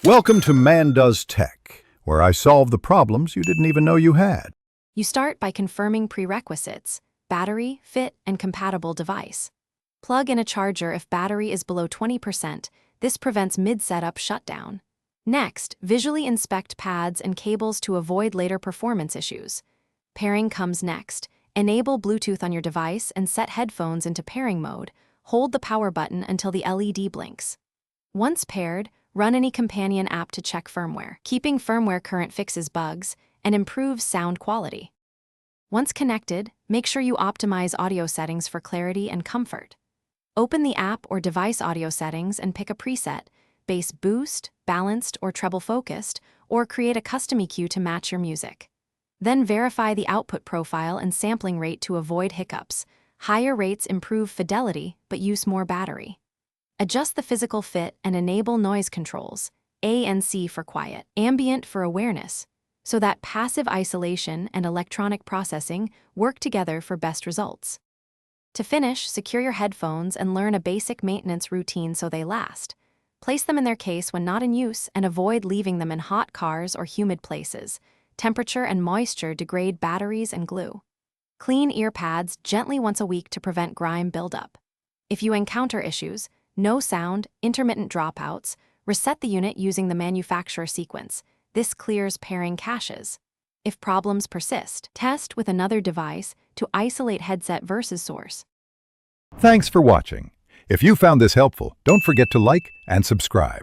Welcome to Man Does Tech, where I solve the problems you didn't even know you had. You start by confirming prerequisites: battery, fit, and compatible device. Plug in a charger if battery is below 20%. This prevents mid-setup shutdown. Next, visually inspect pads and cables to avoid later performance issues. Pairing comes next. Enable Bluetooth on your device and set headphones into pairing mode. Hold the power button until the LED blinks. Once paired, run any companion app to check firmware. Keeping firmware current fixes bugs and improves sound quality. Once connected, make sure you optimize audio settings for clarity and comfort. Open the app or device audio settings and pick a preset: bass boost, balanced, or treble focused, or create a custom EQ to match your music. Then verify the output profile and sampling rate to avoid hiccups. Higher rates improve fidelity but use more battery. Adjust the physical fit and enable noise controls, ANC for quiet, ambient for awareness, so that passive isolation and electronic processing work together for best results. To finish, secure your headphones and learn a basic maintenance routine so they last. Place them in their case when not in use and avoid leaving them in hot cars or humid places. Temperature and moisture degrade batteries and glue. Clean ear pads gently once a week to prevent grime buildup. If you encounter issues, no sound, intermittent dropouts, reset the unit using the manufacturer sequence. This clears pairing caches. If problems persist, test with another device to isolate headset versus source. Thanks for watching. If you found this helpful, don't forget to like and subscribe.